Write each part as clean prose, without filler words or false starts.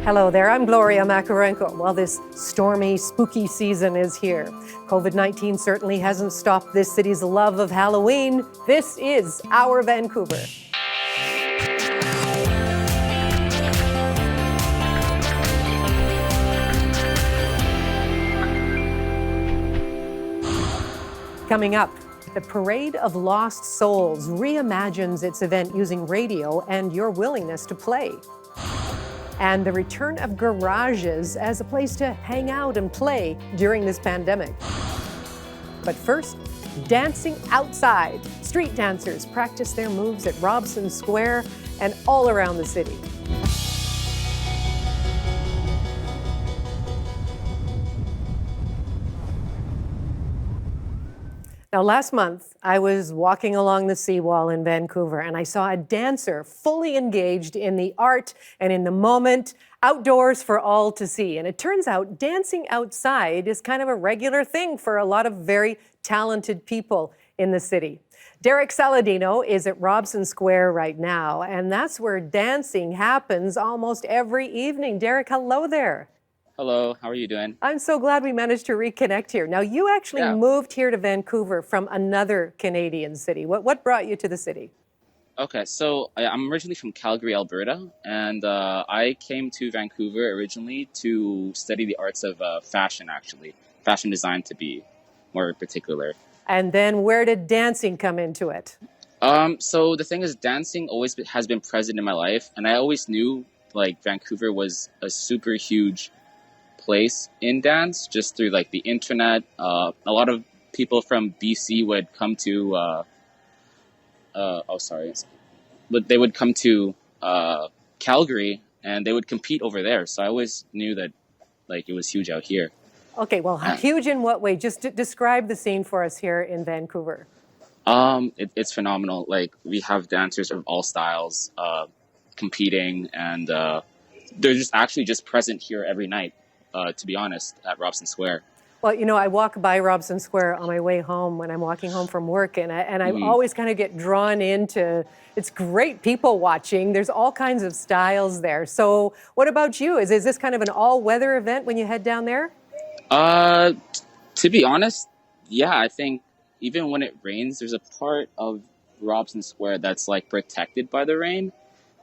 Hello there, I'm Gloria Macarenko. Well, this stormy, spooky season is here. COVID-19 certainly hasn't stopped this city's love of Halloween. This is our Vancouver. Coming up, the Parade of Lost Souls reimagines its event using radio and your willingness to play. And the return of garages as a place to hang out and play during this pandemic. But first, dancing outside. Street dancers practice their moves at Robson Square and all around the city. Now, last month, I was walking along the seawall in Vancouver and I saw a dancer fully engaged in the art and in the moment, outdoors for all to see. And it turns out dancing outside is kind of a regular thing for a lot of very talented people in the city. Derrick Saladino is at Robson Square right now, and that's where dancing happens almost every evening. Derrick, hello there. Hello, how are you doing? I'm so glad we managed to reconnect here. Now, you actually moved here to Vancouver from another Canadian city. What brought you to the city? Okay, so I'm originally from Calgary, Alberta, and I came to Vancouver originally to study the arts of fashion, actually. Fashion design, to be more particular. And then where did dancing come into it? So the thing is, dancing always has been present in my life, and I always knew like Vancouver was a super huge place in dance just through like the internet. A lot of people from BC would come to but they would come to Calgary and they would compete over there, so I always knew that like it was huge out here. Okay, well, huge in what way? Just describe the scene for us here in Vancouver. It's phenomenal. Like, we have dancers of all styles competing, and they're just present here every night. To be honest, at Robson Square. Well, you know, I walk by Robson Square on my way home when I'm walking home from work, and I always kind of get drawn into, it's great people watching. There's all kinds of styles there. So what about you? Is this kind of an all-weather event when you head down there? To be honest, yeah, I think even when it rains, there's a part of Robson Square that's like protected by the rain.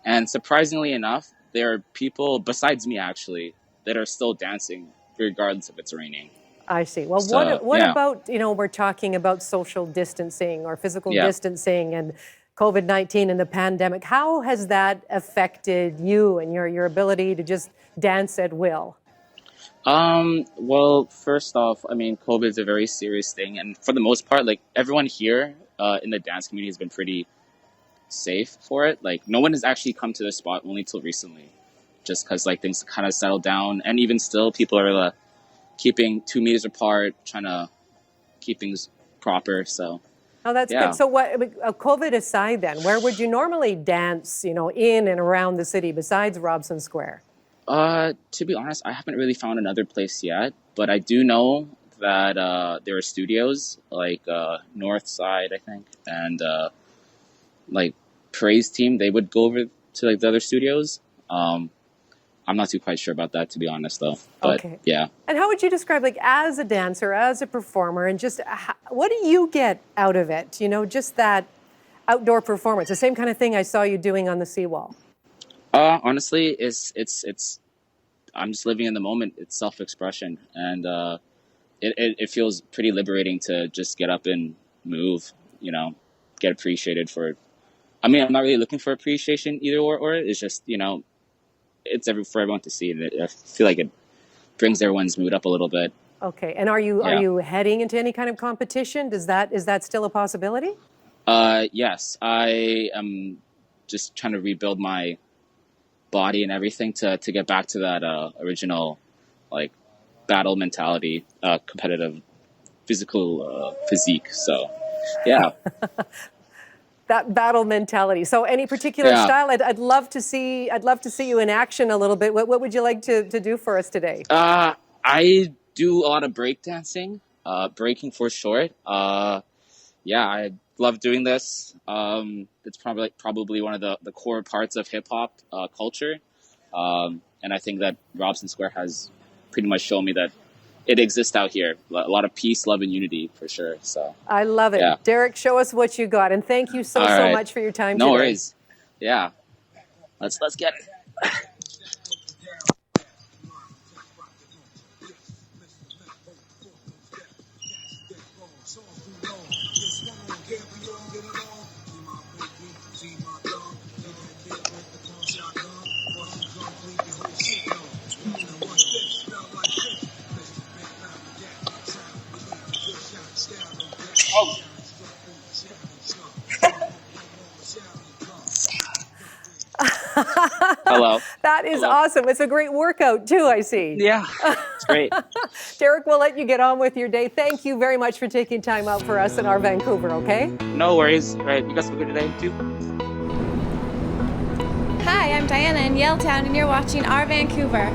And surprisingly enough, there are people, besides me actually, that are still dancing regardless if it's raining. I see. Well, so, what about, you know, we're talking about social distancing or physical distancing and COVID-19 and the pandemic. How has that affected you and your ability to just dance at will? Well, first off, I mean, COVID is a very serious thing. And for the most part, like everyone here in the dance community has been pretty safe for it. Like no one has actually come to the spot only till recently. Just because like things kind of settled down, and even still, people are keeping 2 meters apart, trying to keep things proper. So, oh, that's good. So, what COVID aside, then, where would you normally dance? You know, in and around the city besides Robson Square? To be honest, I haven't really found another place yet, but I do know that there are studios like North Side, I think, and like Praise Team. They would go over to like the other studios. I'm not too quite sure about that, to be honest, though. But, yeah. And how would you describe, like, as a dancer, as a performer, and just what do you get out of it? You know, just that outdoor performance, the same kind of thing I saw you doing on the seawall. Honestly, it's. I'm just living in the moment. It's self-expression, and it feels pretty liberating to just get up and move. You know, get appreciated for it. I mean, I'm not really looking for appreciation either or. It's just, you know, it's for everyone to see. I feel like it brings everyone's mood up a little bit. Okay, and are you heading into any kind of competition? Is that still a possibility? Yes, I am just trying to rebuild my body and everything to get back to that original like battle mentality, competitive physical physique. So, yeah. That battle mentality. So any particular style? I'd love to see you in action a little bit. What would you like to do for us today? I do a lot of breakdancing, breaking for short. I love doing this. It's probably one of the core parts of hip hop culture. And And I think that Robson Square has pretty much shown me that it exists out here. A lot of peace, love, and unity for sure. So I love it. yeah. Derrick, show us what you got. And thank you so All right. much for your time No today. worries. Yeah. Let's get it. Hello. That is awesome. It's a great workout too, I see. Yeah, it's great. Derrick, we'll let you get on with your day. Thank you very much for taking time out for us in our Vancouver, okay? No worries. All right, you guys have a good day too. Hi, I'm Diana in Yaletown, and you're watching Our Vancouver.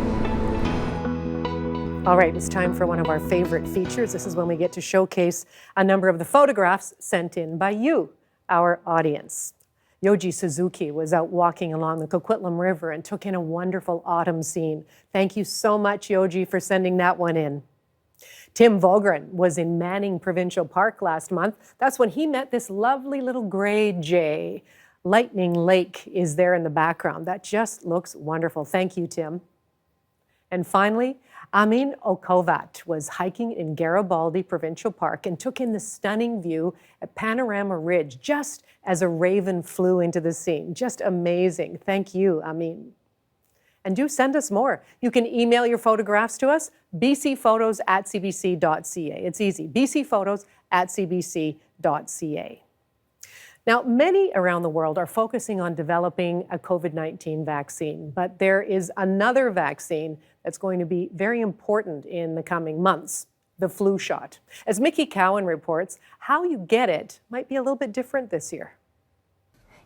All right, it's time for one of our favorite features. This is when we get to showcase a number of the photographs sent in by you, our audience. Yoji Suzuki was out walking along the Coquitlam River and took in a wonderful autumn scene. Thank you so much, Yoji, for sending that one in. Tim Vogren was in Manning Provincial Park last month. That's when he met this lovely little gray jay. Lightning Lake is there in the background. That just looks wonderful. Thank you, Tim. And finally, Amin Okovat was hiking in Garibaldi Provincial Park and took in the stunning view at Panorama Ridge just as a raven flew into the scene. Just amazing. Thank you, Amin. And do send us more. You can email your photographs to us, bcphotos@cbc.ca. It's easy, bcphotos@cbc.ca. Now, many around the world are focusing on developing a COVID-19 vaccine, but there is another vaccine that's going to be very important in the coming months, the flu shot. As Mickey Cowan reports, how you get it might be a little bit different this year.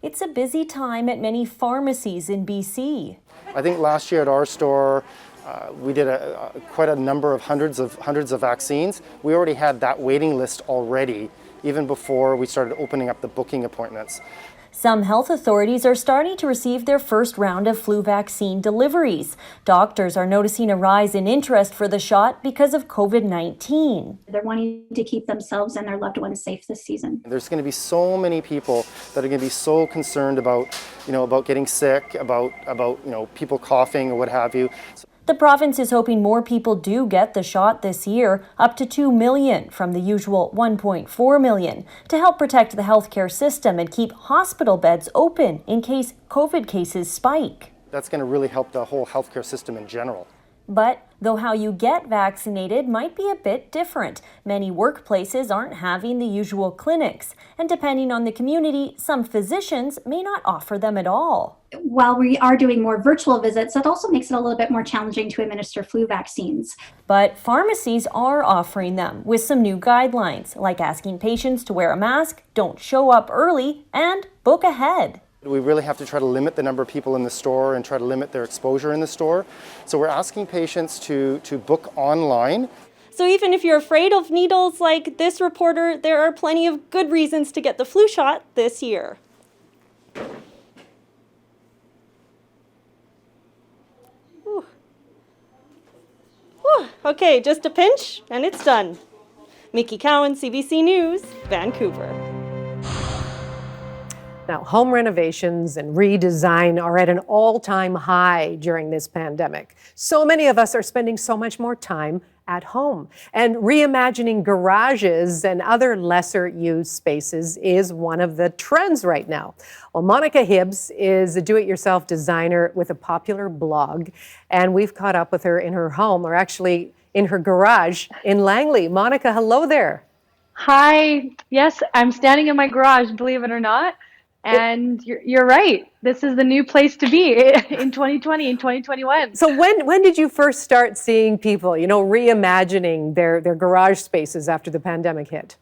It's a busy time at many pharmacies in BC. I think last year at our store, we did quite a number of hundreds of vaccines. We already had that waiting list already, even before we started opening up the booking appointments. Some health authorities are starting to receive their first round of flu vaccine deliveries. Doctors are noticing a rise in interest for the shot because of COVID-19. They're wanting to keep themselves and their loved ones safe this season. There's going to be so many people that are going to be so concerned about getting sick, about people coughing or what have you. The province is hoping more people do get the shot this year, up to 2 million from the usual 1.4 million, to help protect the healthcare system and keep hospital beds open in case COVID cases spike. That's going to really help the whole healthcare system in general. But though how you get vaccinated might be a bit different, many workplaces aren't having the usual clinics, and depending on the community, some physicians may not offer them at all. While we are doing more virtual visits, that also makes it a little bit more challenging to administer flu vaccines. But pharmacies are offering them with some new guidelines, like asking patients to wear a mask, don't show up early, and book ahead. We really have to try to limit the number of people in the store and try to limit their exposure in the store. So we're asking patients to book online. So even if you're afraid of needles like this reporter, there are plenty of good reasons to get the flu shot this year. Whew. Whew. Okay, just a pinch and it's done. Mickey Cowan, CBC News, Vancouver. Now, home renovations and redesign are at an all-time high during this pandemic. So many of us are spending so much more time at home. And reimagining garages and other lesser-used spaces is one of the trends right now. Well, Monika Hibbs is a do-it-yourself designer with a popular blog, and we've caught up with her in her home, or actually in her garage in Langley. Monika, hello there. Hi. Yes, I'm standing in my garage, believe it or not. And you're right. This is the new place to be in 2020 and 2021. So when did you first start seeing people, reimagining their garage spaces after the pandemic hit?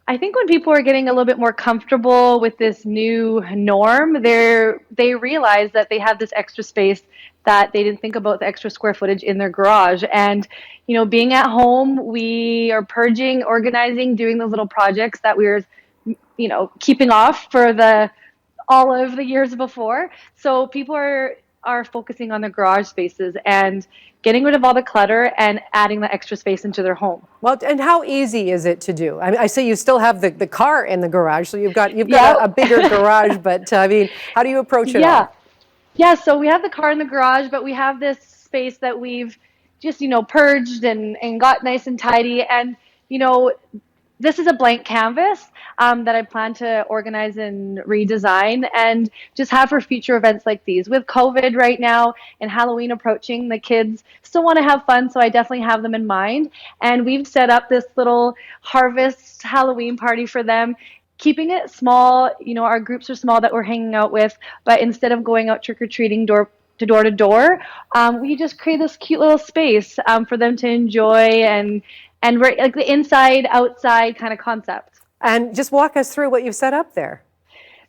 I think when people are getting a little bit more comfortable with this new norm, they realize that they have this extra space that they didn't think about, the extra square footage in their garage. And, being at home, we are purging, organizing, doing those little projects that we were keeping off for all of the years before. So people are are focusing on the garage spaces and getting rid of all the clutter and adding the extra space into their home. Well, and how easy is it to do? I mean, I see you still have the car in the garage, so you've got a bigger garage, but I mean, how do you approach it all? Yeah, so we have the car in the garage, but we have this space that we've just, purged and got nice and tidy. And, this is a blank canvas that I plan to organize and redesign and just have for future events like these. With COVID right now and Halloween approaching, the kids still want to have fun, so I definitely have them in mind. And we've set up this little harvest Halloween party for them, keeping it small. Our groups are small that we're hanging out with, but instead of going out trick-or-treating door to door, we just create this cute little space for them to enjoy and we're like the inside outside kind of concept. And just walk us through what you've set up there.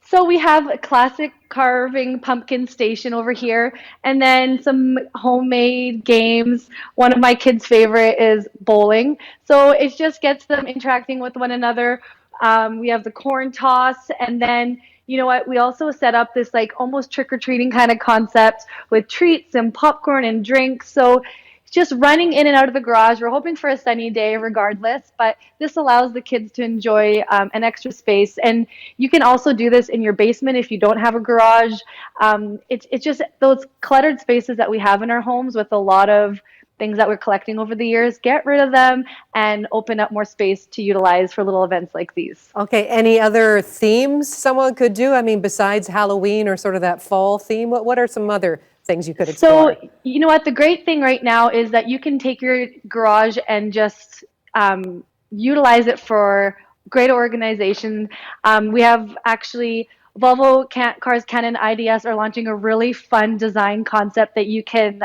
So we have a classic carving pumpkin station over here, and then some homemade games. One of my kids' favorite is bowling. So it just gets them interacting with one another. We have the corn toss, and then you know what? We also set up this like almost trick-or-treating kind of concept with treats and popcorn and drinks. So just running in and out of the garage. We're hoping for a sunny day regardless, but this allows the kids to enjoy an extra space. And you can also do this in your basement if you don't have a garage. It's just those cluttered spaces that we have in our homes with a lot of things that we're collecting over the years. Get rid of them and open up more space to utilize for little events like these. Okay, any other themes someone could do? I mean, besides Halloween or sort of that fall theme, what are some other things you could explore? So, you know what, the great thing right now is that you can take your garage and just utilize it for great organization. We have actually Volvo Cars Canon IDS are launching a really fun design concept that you can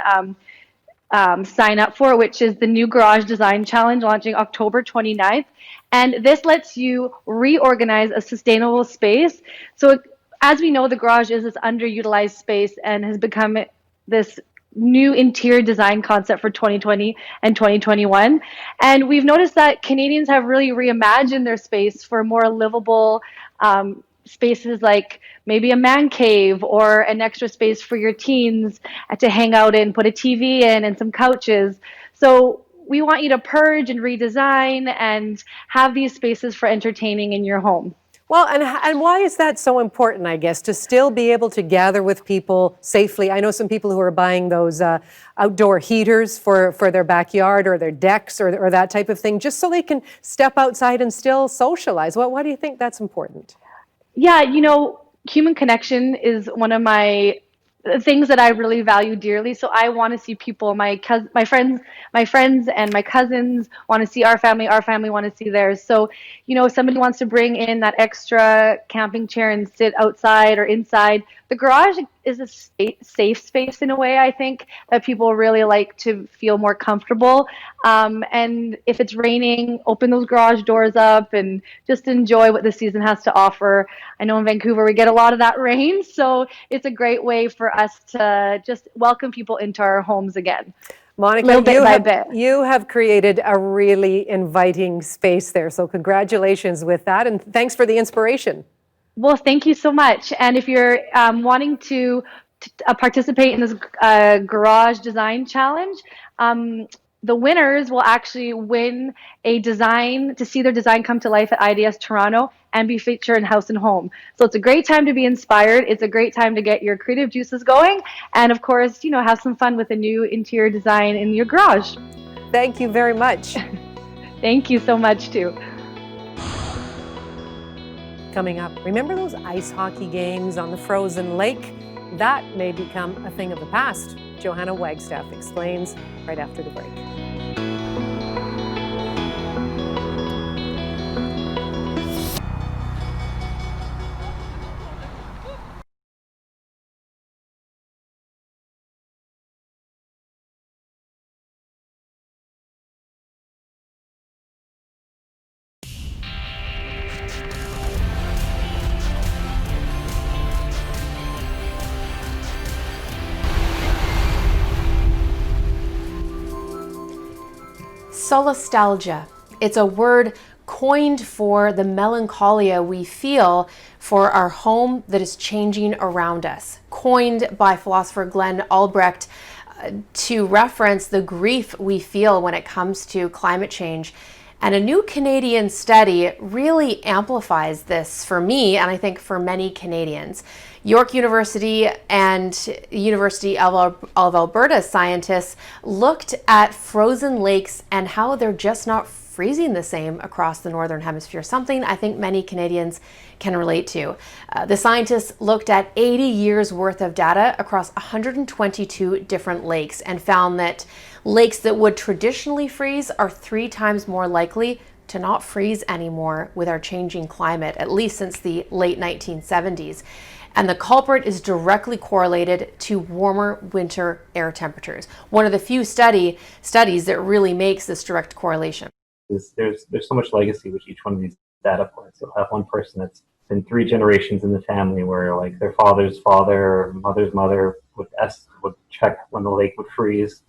sign up for, which is the new Garage Design Challenge launching October 29th. And this lets you reorganize a sustainable space. So as we know, the garage is this underutilized space and has become this new interior design concept for 2020 and 2021. And we've noticed that Canadians have really reimagined their space for more livable spaces, like maybe a man cave or an extra space for your teens to hang out in, put a TV in and some couches. So we want you to purge and redesign and have these spaces for entertaining in your home. Well, and why is that so important, I guess, to still be able to gather with people safely? I know some people who are buying those outdoor heaters for their backyard or their decks or that type of thing, just so they can step outside and still socialize. Why do you think that's important? Yeah, human connection is one of my things that I really value dearly. So I want to see people, my friends and my cousins want to see our family want to see theirs. So, if somebody wants to bring in that extra camping chair and sit outside or inside, the garage is a safe space in a way, I think, that people really like to feel more comfortable. And if it's raining, open those garage doors up and just enjoy what the season has to offer. I know in Vancouver we get a lot of that rain, so it's a great way for us to just welcome people into our homes again. Monika, you have created a really inviting space there, so congratulations with that, and thanks for the inspiration. Well, thank you so much. And if you're wanting to participate in this garage design challenge, the winners will actually win a design to see their design come to life at IDS Toronto and be featured in House and Home. So it's a great time to be inspired. It's a great time to get your creative juices going. And of course, have some fun with a new interior design in your garage. Thank you very much. Thank you so much too. Coming up, remember those ice hockey games on the frozen lake? That may become a thing of the past. Johanna Wagstaffe explains right after the break. Solastalgia. It's a word coined for the melancholia we feel for our home that is changing around us, coined by philosopher Glenn Albrecht to reference the grief we feel when it comes to climate change. And a new Canadian study really amplifies this for me, and I think for many Canadians. York University and University of Alberta scientists looked at frozen lakes and how they're just not freezing the same across the Northern Hemisphere, something I think many Canadians can relate to. The scientists looked at 80 years worth of data across 122 different lakes and found that lakes that would traditionally freeze are 3 times more likely to not freeze anymore with our changing climate, at least since the late 1970s. And the culprit is directly correlated to warmer winter air temperatures. One of the few studies that really makes this direct correlation. There's so much legacy with each one of these data points. You'll have one person that's been 3 generations in the family where like their father's father or mother's mother would check when the lake would freeze.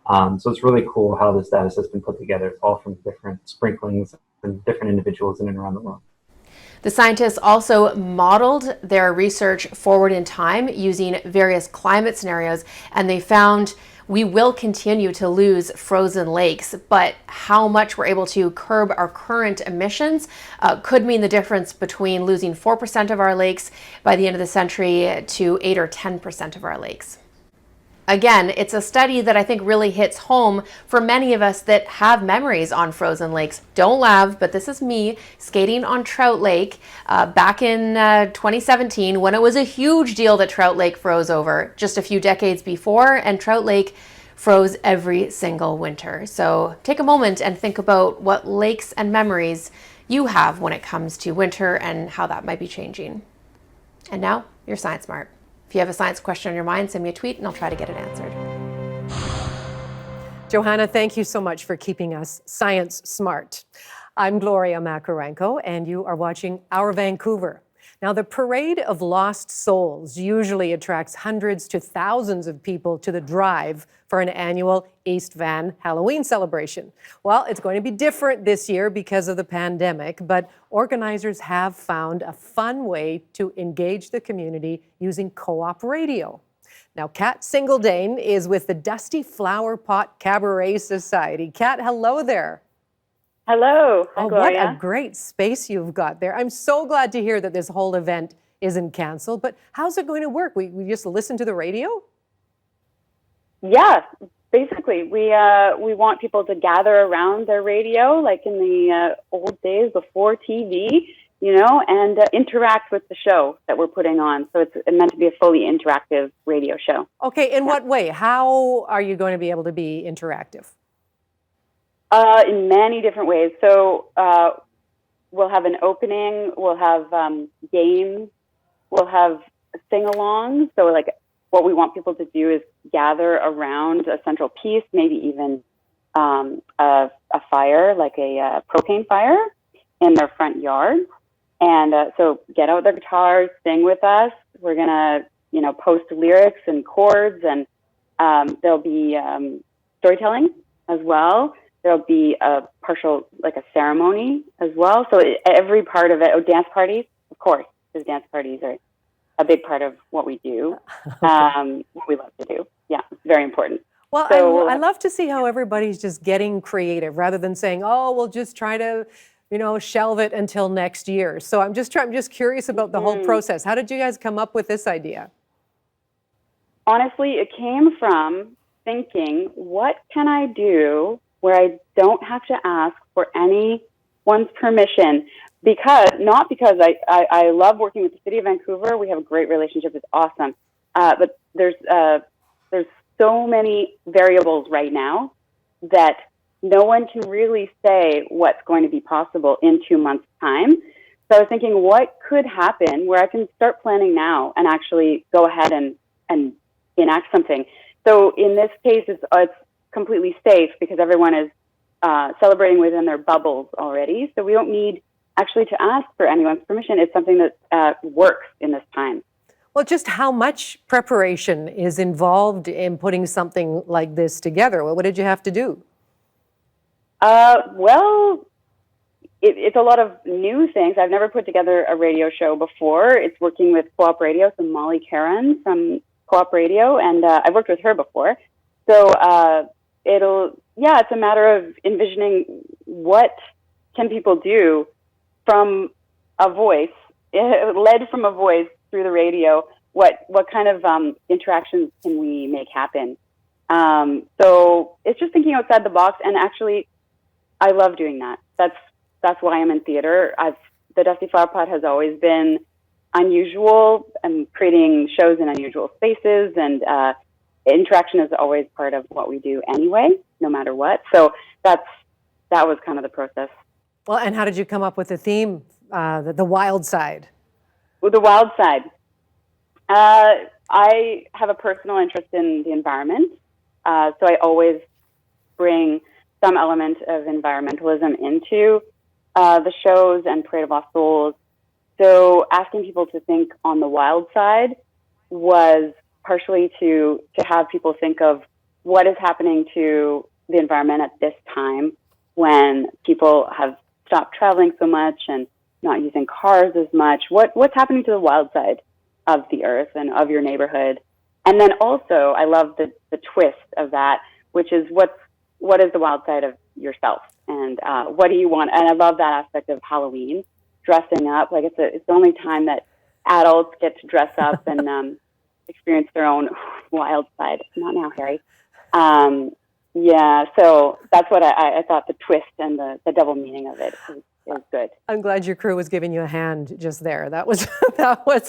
So it's really cool how this data has been put together. It's all from different sprinklings and different individuals in and around the world. The scientists also modeled their research forward in time using various climate scenarios, and they found we will continue to lose frozen lakes, but how much we're able to curb our current emissions could mean the difference between losing 4% of our lakes by the end of the century to 8 or 10% of our lakes. Again, it's a study that I think really hits home for many of us that have memories on frozen lakes. Don't laugh, but this is me skating on Trout Lake back in 2017 when it was a huge deal that Trout Lake froze over just a few decades before, and Trout Lake froze every single winter. So take a moment and think about what lakes and memories you have when it comes to winter and how that might be changing. And now, you're Science Smart. If you have a science question on your mind, send me a tweet and I'll try to get it answered. Johanna, thank you so much for keeping us science smart. I'm Gloria Macarenko, and you are watching Our Vancouver. Now, the Parade of Lost Souls usually attracts hundreds to thousands of people to the Drive for an annual East Van Halloween celebration. Well, it's going to be different this year because of the pandemic, but organizers have found a fun way to engage the community using co-op radio. Now, Kat Single-Dain is with the Dusty Flowerpot Cabaret Society. Kat, hello there. Hello. Hi, Gloria. What a great space you've got there. I'm so glad to hear that this whole event isn't canceled, but how's it going to work? We just listen to the radio? Yeah, basically. We want people to gather around their radio like in the old days before TV, and interact with the show that we're putting on. So it's meant to be a fully interactive radio show. Okay, in what way? How are you going to be able to be interactive? In many different ways. So we'll have an opening, we'll have games, we'll have sing-alongs. So like what we want people to do is gather around a central piece, maybe even a fire, like a propane fire in their front yard. And so get out their guitars, sing with us. We're going to, post lyrics and chords, and there'll be storytelling as well. There'll be a partial, like a ceremony as well. So every part of it, dance parties, of course, because dance parties are a big part of what we do, what we love to do. Yeah, it's very important. Well, so, I love to see how everybody's just getting creative rather than saying, oh, we'll just try to, shelve it until next year. So I'm just curious about the whole process. How did you guys come up with this idea? Honestly, it came from thinking, what can I do where I don't have to ask for anyone's permission? Not because I love working with the City of Vancouver. We have a great relationship. It's awesome. But there's so many variables right now that no one can really say what's going to be possible in 2 months' time. So I was thinking, what could happen where I can start planning now and actually go ahead and enact something? So in this case, it's completely safe because everyone is celebrating within their bubbles already. So we don't need actually to ask for anyone's permission. It's something that works in this time. Well, just how much preparation is involved in putting something like this together? What did you have to do? Well, it's a lot of new things. I've never put together a radio show before. It's working with Co-op Radio, so Molly Karen from Co-op Radio, and I've worked with her before. So it's a matter of envisioning what can people do from a voice, led from a voice through the radio. What kind of interactions can we make happen? So it's just thinking outside the box, and actually, I love doing that. That's why I'm in theater. The Dusty Flowerpot has always been unusual and creating shows in unusual spaces, and interaction is always part of what we do anyway, no matter what. So that was kind of the process. Well, and how did you come up with the theme, the wild side? Well, the wild side. I have a personal interest in the environment, so I always bring some element of environmentalism into the shows and Parade of Lost Souls. So asking people to think on the wild side was partially to have people think of what is happening to the environment at this time when people have stopped traveling so much and not using cars as much. What's happening to the wild side of the earth and of your neighborhood? And then also, I love the twist of that, which is what is the wild side of yourself, and what do you want? And I love that aspect of Halloween, dressing up. Like it's the only time that adults get to dress up and experience their own wild side. Not now, Harry. So that's what I thought the twist and the double meaning of it is good. I'm glad your crew was giving you a hand just there. That was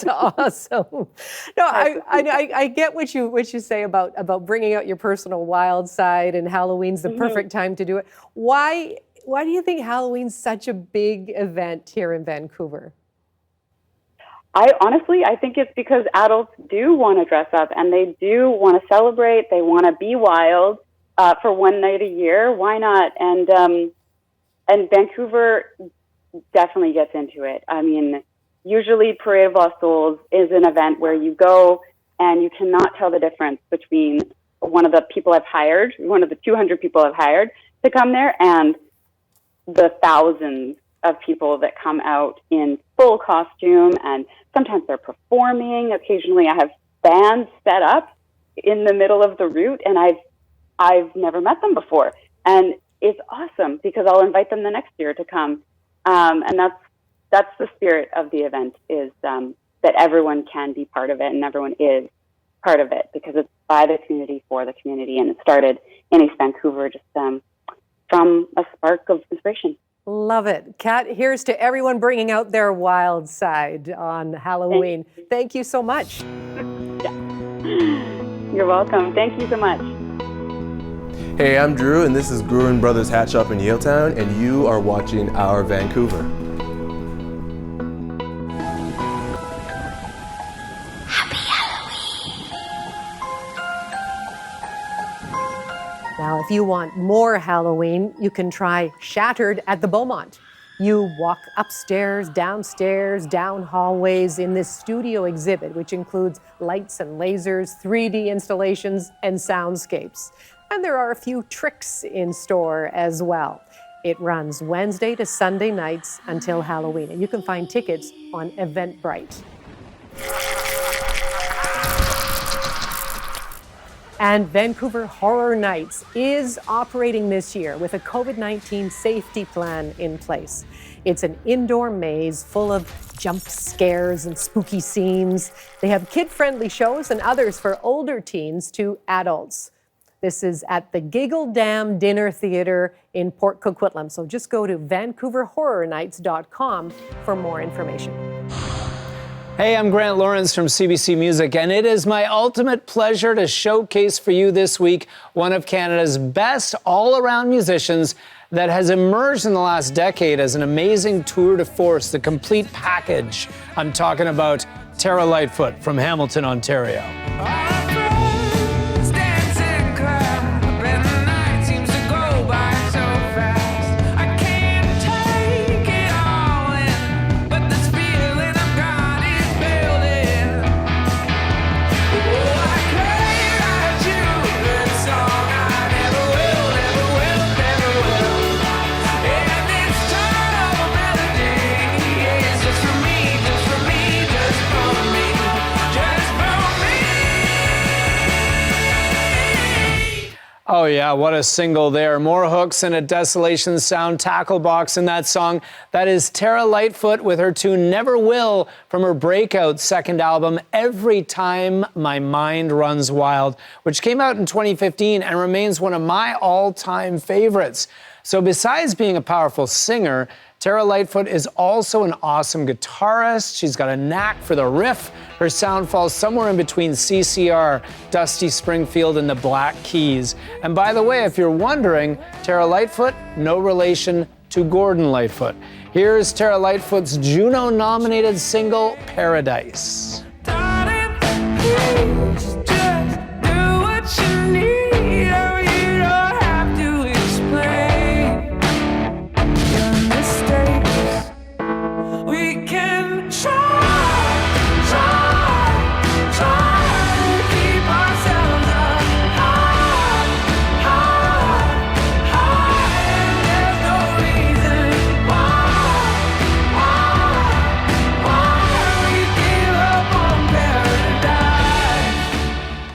awesome. No, I get what you say about bringing out your personal wild side, and Halloween's the perfect time to do it. Why do you think Halloween's such a big event here in Vancouver? I think it's because adults do want to dress up and they do want to celebrate. They want to be wild for one night a year. Why not? And Vancouver definitely gets into it. I mean, usually Parade of Lost Souls is an event where you go and you cannot tell the difference between one of the people I've hired, one of the 200 people I've hired to come there, and the thousands of people that come out in full costume, and sometimes they're performing. Occasionally I have bands set up in the middle of the route, and I've never met them before. And it's awesome because I'll invite them the next year to come. And that's the spirit of the event, is that everyone can be part of it and everyone is part of it because it's by the community for the community. And it started in East Vancouver just from a spark of inspiration. Love it. Kat, here's to everyone bringing out their wild side on Halloween. Thank you so much. You're welcome. Thank you so much. Hey, I'm Drew, and this is Gruen Brothers Hat Shop in Yaletown, and you are watching Our Vancouver. Happy Halloween. Now, if you want more Halloween, you can try Shattered at the Beaumont. You walk upstairs, downstairs, down hallways in this studio exhibit, which includes lights and lasers, 3D installations, and soundscapes. And there are a few tricks in store as well. It runs Wednesday to Sunday nights until Halloween, and you can find tickets on Eventbrite. And Vancouver Horror Nights is operating this year with a COVID-19 safety plan in place. It's an indoor maze full of jump scares and spooky scenes. They have kid-friendly shows and others for older teens to adults. This is at the Giggle Dam Dinner Theatre in Port Coquitlam. So just go to VancouverHorrorNights.com for more information. Hey, I'm Grant Lawrence from CBC Music, and it is my ultimate pleasure to showcase for you this week one of Canada's best all-around musicians that has emerged in the last decade as an amazing tour de force, the complete package. I'm talking about Tara Lightfoot from Hamilton, Ontario. Oh yeah, what a single there. More hooks and a Desolation sound tackle box in that song. That is Tara Lightfoot with her tune Never Will from her breakout second album, Every Time My Mind Runs Wild, which came out in 2015 and remains one of my all-time favorites. So besides being a powerful singer, Tara Lightfoot is also an awesome guitarist. She's got a knack for the riff. Her sound falls somewhere in between CCR, Dusty Springfield, and the Black Keys. And by the way, if you're wondering, Tara Lightfoot, no relation to Gordon Lightfoot. Here's Tara Lightfoot's Juno-nominated single, Paradise.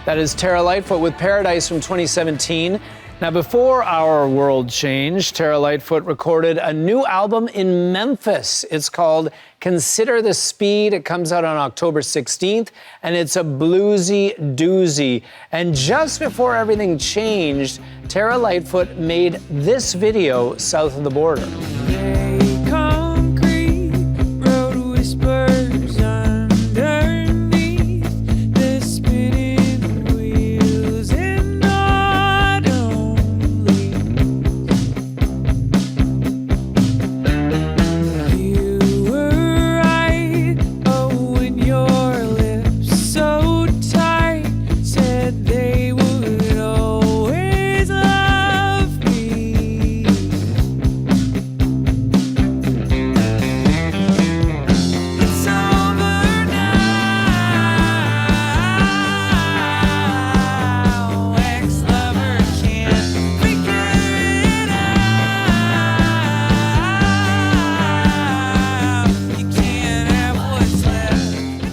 That is Tara Lightfoot with Paradise from 2017. Now, before our world changed, Tara Lightfoot recorded a new album in Memphis. It's called Consider the Speed. It comes out on October 16th, and it's a bluesy doozy. And just before everything changed, Tara Lightfoot made this video south of the border.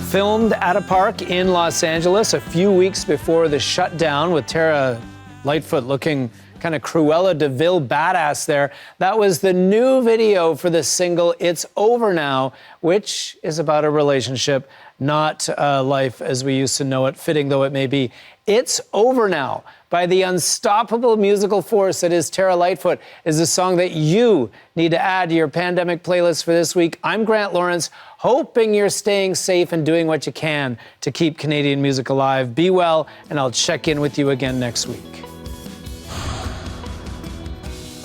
Filmed at a park in Los Angeles a few weeks before the shutdown, with Tara Lightfoot looking kind of Cruella de Vil badass there. That was the new video for the single It's Over Now, which is about a relationship, not life as we used to know it, fitting though it may be. It's Over Now by the unstoppable musical force that is Tara Lightfoot is a song that you need to add to your pandemic playlist for this week. I'm Grant Lawrence, hoping you're staying safe and doing what you can to keep Canadian music alive. Be well, and I'll check in with you again next week.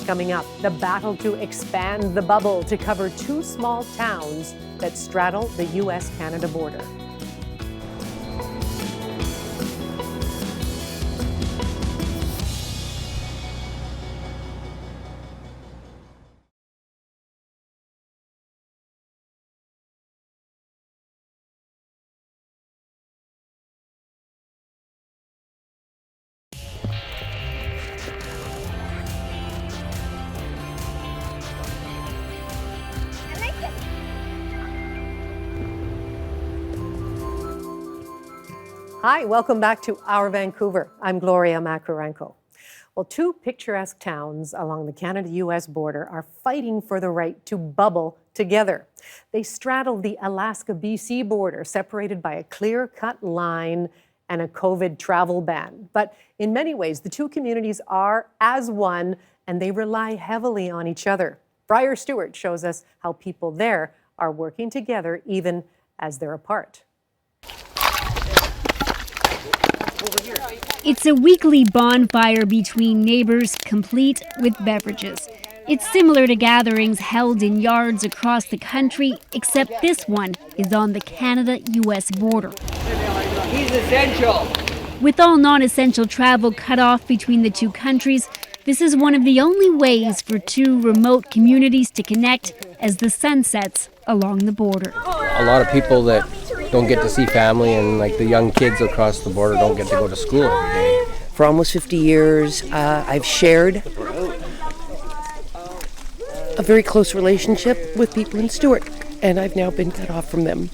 Coming up, the battle to expand the bubble to cover two small towns that straddle the U.S.-Canada border. Hi, welcome back to Our Vancouver. I'm Gloria Macarenko. Well, two picturesque towns along the Canada-U.S. border are fighting for the right to bubble together. They straddle the Alaska-BC border, separated by a clear-cut line and a COVID travel ban. But in many ways, the two communities are as one, and they rely heavily on each other. Briar Stewart shows us how people there are working together even as they're apart. It's a weekly bonfire between neighbors, complete with beverages. It's similar to gatherings held in yards across the country, except this one is on the Canada-U.S. border. He's essential. With all non-essential travel cut off between the two countries, this is one of the only ways for two remote communities to connect as the sun sets along the border. A lot of people that don't get to see family, and like the young kids across the border don't get to go to school every day. For almost 50 years, I've shared a very close relationship with people in Stewart, and I've now been cut off from them.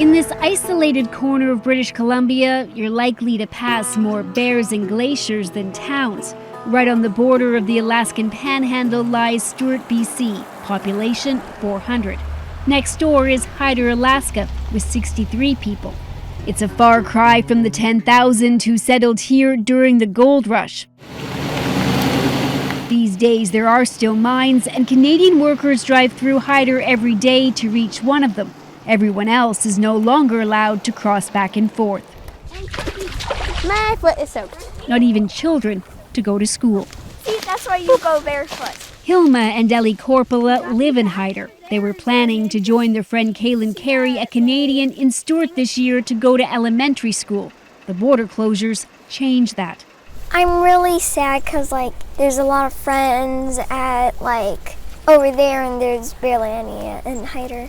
In this isolated corner of British Columbia, you're likely to pass more bears and glaciers than towns. Right on the border of the Alaskan Panhandle lies Stewart, BC, population 400. Next door is Hyder, Alaska, with 63 people. It's a far cry from the 10,000 who settled here during the gold rush. These days, there are still mines, and Canadian workers drive through Hyder every day to reach one of them. Everyone else is no longer allowed to cross back and forth. My foot is soaked. Not even children to go to school. See, that's why you go barefoot. Hilma and Ellie Korpela live in Hyder. They were planning to join their friend Kaylin Carey, a Canadian, in Stewart this year to go to elementary school. The border closures changed that. I'm really sad because, there's a lot of friends at, over there, and there's barely any in Hyder.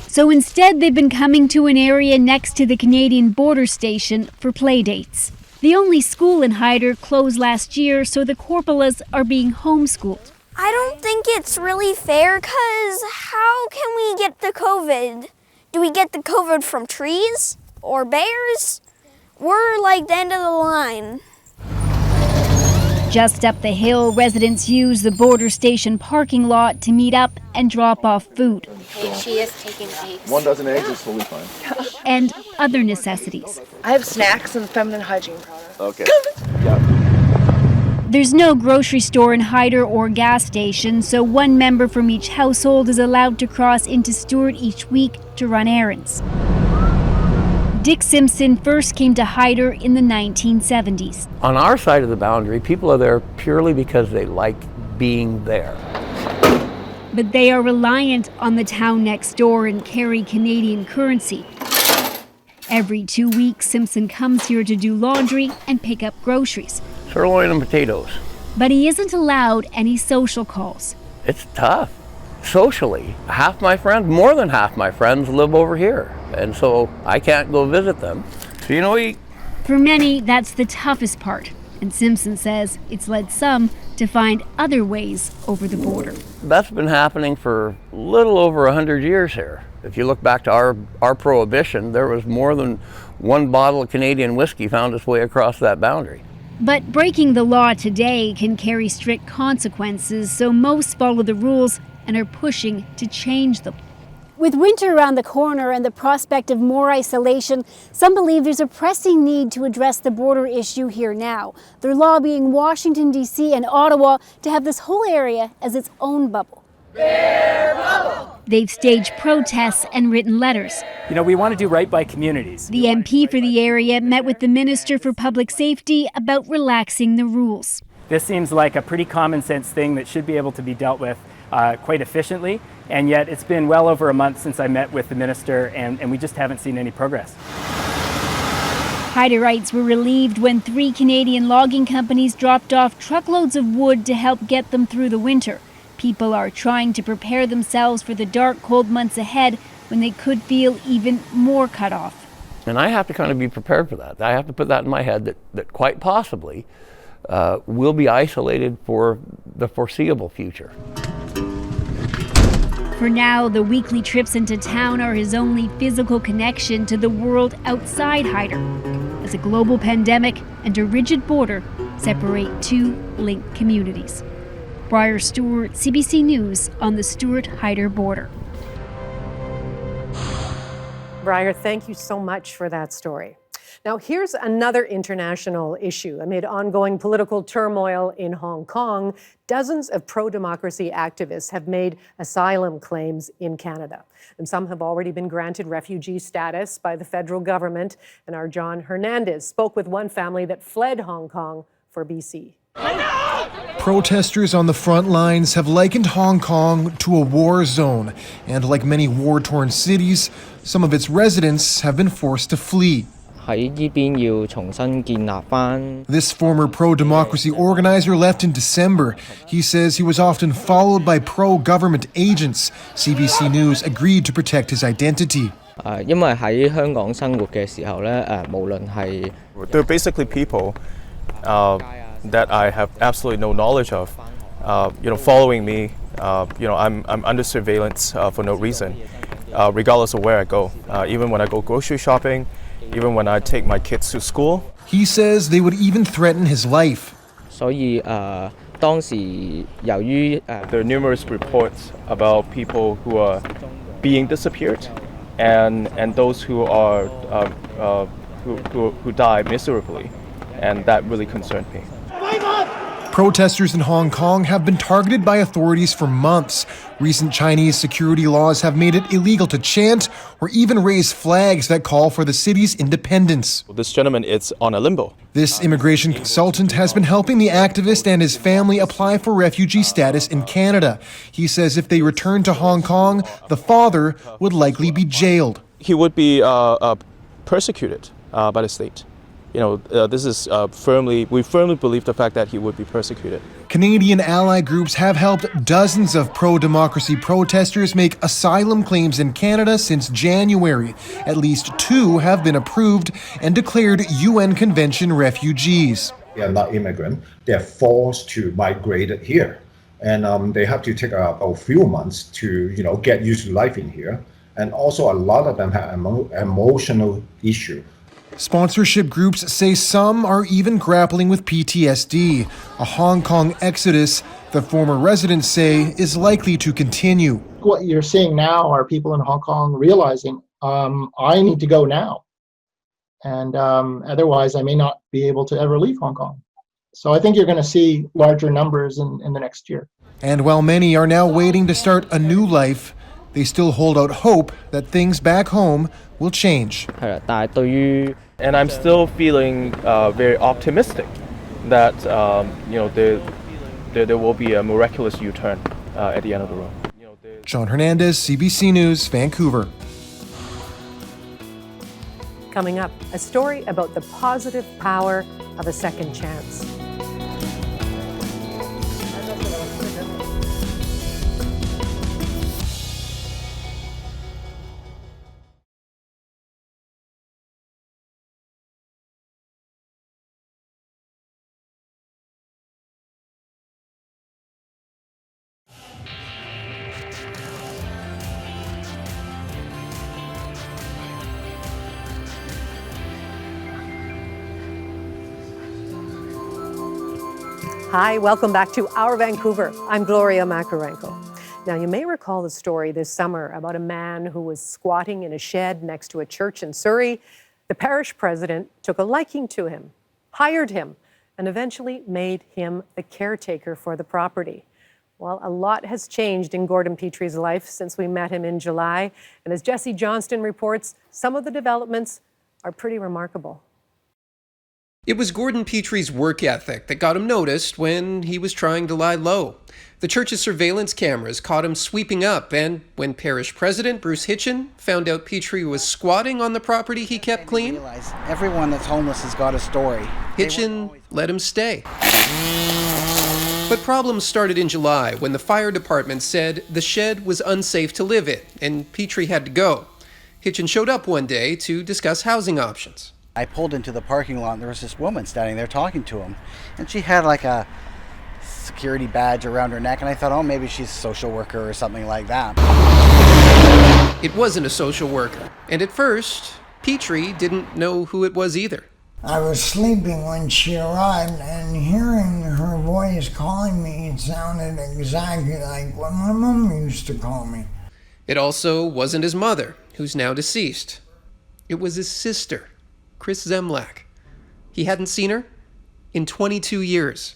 So instead, they've been coming to an area next to the Canadian border station for play dates. The only school in Hyder closed last year, so the Korpelas are being homeschooled. I don't think it's really fair, because how can we get the COVID? Do we get the COVID from trees or bears? We're the end of the line. Just up the hill, residents use the border station parking lot to meet up and drop off food. Okay, she is taking eggs. 1 dozen eggs is totally fine. And other necessities. I have snacks and feminine hygiene products. Okay. There's no grocery store in Hyder or gas station, so one member from each household is allowed to cross into Stewart each week to run errands. Dick Simpson first came to Hyder in the 1970s. On our side of the boundary, people are there purely because they like being there. But they are reliant on the town next door and carry Canadian currency. Every 2 weeks, Simpson comes here to do laundry and pick up groceries. Sirloin and potatoes. But he isn't allowed any social calls. It's tough. Socially, more than half my friends live over here, and so I can't go visit them. So, For many, that's the toughest part, and Simpson says it's led some to find other ways over the border. That's been happening for a little over 100 years here. If you look back to our prohibition, there was more than one bottle of Canadian whiskey found its way across that boundary. But breaking the law today can carry strict consequences, so most follow the rules and are pushing to change them. With winter around the corner and the prospect of more isolation, some believe there's a pressing need to address the border issue here now. They're lobbying Washington, D.C. and Ottawa to have this whole area as its own bubble. Bear bubble! They've staged protests and written letters. We want to do right by communities. The MP for the area met with the Minister for Public Safety about relaxing the rules. This seems like a pretty common sense thing that should be able to be dealt with quite efficiently, and yet it's been well over a month since I met with the minister, and we just haven't seen any progress. Hyderites were relieved when 3 Canadian logging companies dropped off truckloads of wood to help get them through the winter. People are trying to prepare themselves for the dark, cold months ahead when they could feel even more cut off. And I have to kind of be prepared for that. I have to put that in my head that quite possibly we'll be isolated for the foreseeable future. For now, the weekly trips into town are his only physical connection to the world outside Hyder, as a global pandemic and a rigid border separate 2 linked communities. Briar Stewart, CBC News, on the Stewart-Hyder border. Briar, thank you so much for that story. Now, here's another international issue. Amid ongoing political turmoil in Hong Kong, dozens of pro-democracy activists have made asylum claims in Canada. And some have already been granted refugee status by the federal government. And our John Hernandez spoke with one family that fled Hong Kong for BC. Protesters on the front lines have likened Hong Kong to a war zone. And like many war-torn cities, some of its residents have been forced to flee. This former pro-democracy organizer left in December. He says he was often followed by pro-government agents. CBC News agreed to protect his identity. They're basically people that I have absolutely no knowledge of, following me. I'm under surveillance for no reason. regardless of where I go. Even when I go grocery shopping, even when I take my kids to school. He says they would even threaten his life. There are numerous reports about people who are being disappeared and those who are who die miserably, and that really concerned me. Protesters in Hong Kong have been targeted by authorities for months. Recent Chinese security laws have made it illegal to chant or even raise flags that call for the city's independence. This gentleman is on a limbo. This immigration consultant has been helping the activist and his family apply for refugee status in Canada. He says if they return to Hong Kong, the father would likely be jailed. He would be persecuted by the state. This is we firmly believe the fact that he would be persecuted. Canadian ally groups have helped dozens of pro-democracy protesters make asylum claims in Canada since January. At least 2 have been approved and declared UN Convention refugees. They are not immigrants. They are forced to migrate here. And they have to take a few months to, get used to life in here. And also a lot of them have emotional issue. Sponsorship groups say some are even grappling with PTSD. A Hong Kong exodus, the former residents say, is likely to continue. What you're seeing now are people in Hong Kong realizing, I need to go now. And otherwise, I may not be able to ever leave Hong Kong. So I think you're going to see larger numbers in the next year. And while many are now waiting to start a new life, they still hold out hope that things back home will change. And I'm still feeling very optimistic that there will be a miraculous U-turn at the end of the road. John Hernandez, CBC News, Vancouver. Coming up, a story about the positive power of a second chance. Hi, welcome back to Our Vancouver. I'm Gloria Macarenko. Now, you may recall the story this summer about a man who was squatting in a shed next to a church in Surrey. The parish president took a liking to him, hired him, and eventually made him the caretaker for the property. Well, a lot has changed in Gordon Petrie's life since we met him in July. And as Jesse Johnston reports, some of the developments are pretty remarkable. It was Gordon Petrie's work ethic that got him noticed when he was trying to lie low. The church's surveillance cameras caught him sweeping up, and when parish president Bruce Hitchen found out Petrie was squatting on the property he kept clean, everyone that's homeless has got a story. Hitchen let him stay. But problems started in July when the fire department said the shed was unsafe to live in, and Petrie had to go. Hitchen showed up one day to discuss housing options. I pulled into the parking lot and there was this woman standing there talking to him. And she had like a security badge around her neck, and I thought, oh, maybe she's a social worker or something like that. It wasn't a social worker, and at first, Petrie didn't know who it was either. I was sleeping when she arrived, and hearing her voice calling me, it sounded exactly like what my mom used to call me. It also wasn't his mother, who's now deceased. It was his sister, Kris Zemlak. He hadn't seen her in 22 years.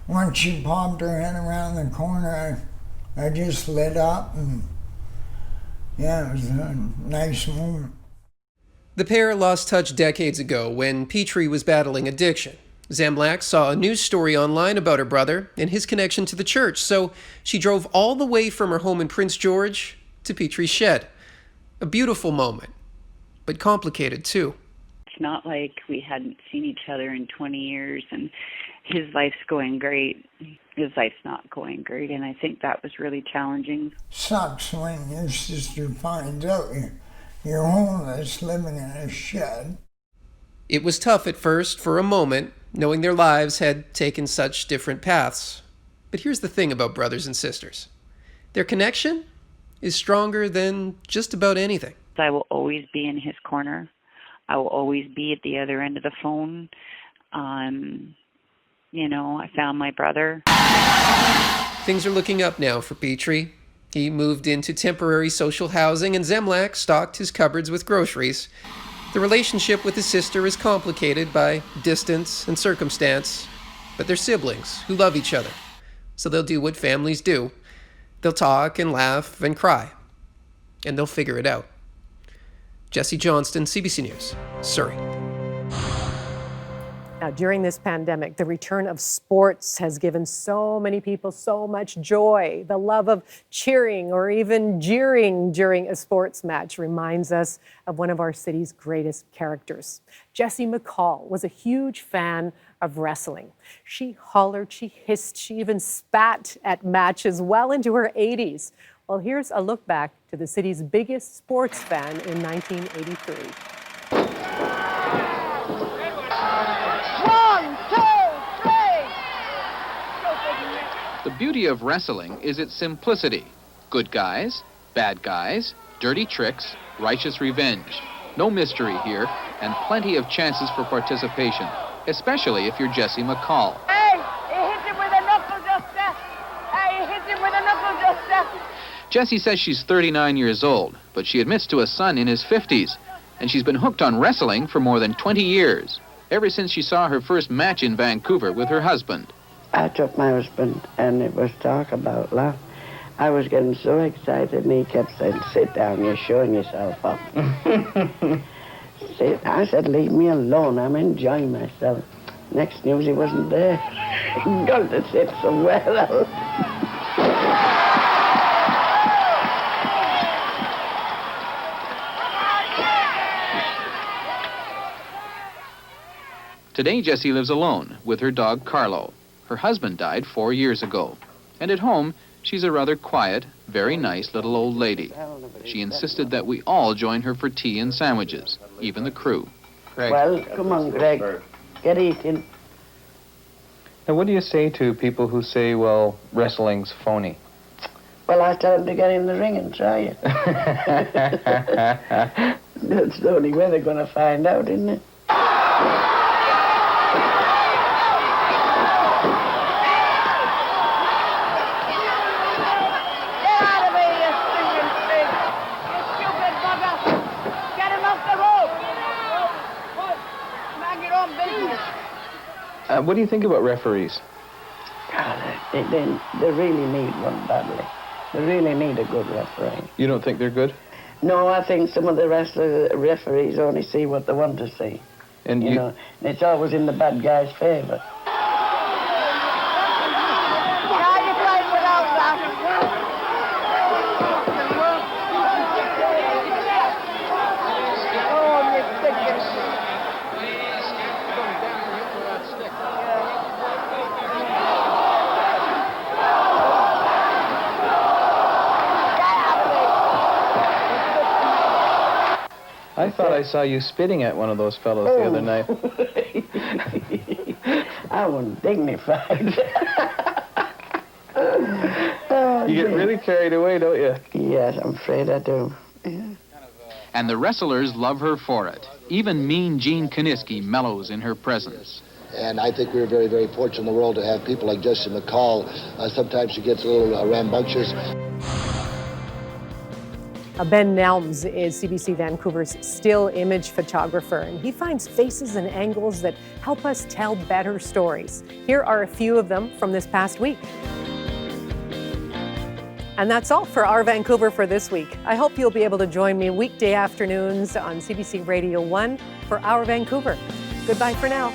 Once she popped her head around the corner, I just lit up, and yeah, it was a nice moment. The pair lost touch decades ago when Petrie was battling addiction. Zemlak saw a news story online about her brother and his connection to the church, so she drove all the way from her home in Prince George to Petrie's shed. A beautiful moment, but complicated too. It's not like we hadn't seen each other in 20 years and his life's going great. His life's not going great, and I think that was really challenging. Sucks when your sister finds out you're homeless, living in a shed. It was tough at first for a moment, knowing their lives had taken such different paths. But here's the thing about brothers and sisters. Their connection is stronger than just about anything. I will always be in his corner. I will always be at the other end of the phone. I found my brother. Things are looking up now for Petrie. He moved into temporary social housing, and Zemlak stocked his cupboards with groceries. The relationship with his sister is complicated by distance and circumstance, but they're siblings who love each other, so they'll do what families do. They'll talk and laugh and cry, and they'll figure it out. Jesse Johnston, CBC News, Surrey. Now, during this pandemic, the return of sports has given so many people so much joy. The love of cheering or even jeering during a sports match reminds us of one of our city's greatest characters. Jessie McCall was a huge fan of wrestling. She hollered, she hissed, she even spat at matches well into her 80s. Well, here's a look back to the city's biggest sports fan in 1983. The beauty of wrestling is its simplicity. Good guys, bad guys, dirty tricks, righteous revenge. No mystery here, and plenty of chances for participation, especially if you're Jessie McCall. Hey, he hit him with a knuckle just there. Hey, he hit him with a knuckle just there. Jessie says she's 39 years old, but she admits to a son in his 50s, and she's been hooked on wrestling for more than 20 years, ever since she saw her first match in Vancouver with her husband. I took my husband, and it was talk about laugh. I was getting so excited, and he kept saying, "Sit down, you're showing yourself up." Sit. I said, "Leave me alone, I'm enjoying myself." Next news, he wasn't there. Got to sit somewhere else. Today, Jessie lives alone with her dog, Carlo. Her husband died 4 years ago. And at home, she's a rather quiet, very nice little old lady. She insisted that we all join her for tea and sandwiches, even the crew. Greg. Well, come on, Greg. Get eating. Now, what do you say to people who say, well, wrestling's phony? Well, I tell them to get in the ring and try it. That's the only way they're going to find out, isn't it? What do you think about referees? God, they really need one badly. They really need a good referee. You don't think they're good? No, I think some of the referees only see what they want to see. And you know, it's always in the bad guy's favor. I thought I saw you spitting at one of those fellows the other night. I wasn't dignified. You get really carried away, don't you? Yes, I'm afraid I do. Yeah. And the wrestlers love her for it. Even Mean Gene Kiniski mellows in her presence. And I think we're very, very fortunate in the world to have people like Jessie McCall. Sometimes she gets a little rambunctious. Ben Nelms is CBC Vancouver's still image photographer, and he finds faces and angles that help us tell better stories. Here are a few of them from this past week. And that's all for Our Vancouver for this week. I hope you'll be able to join me weekday afternoons on CBC Radio 1 for Our Vancouver. Goodbye for now.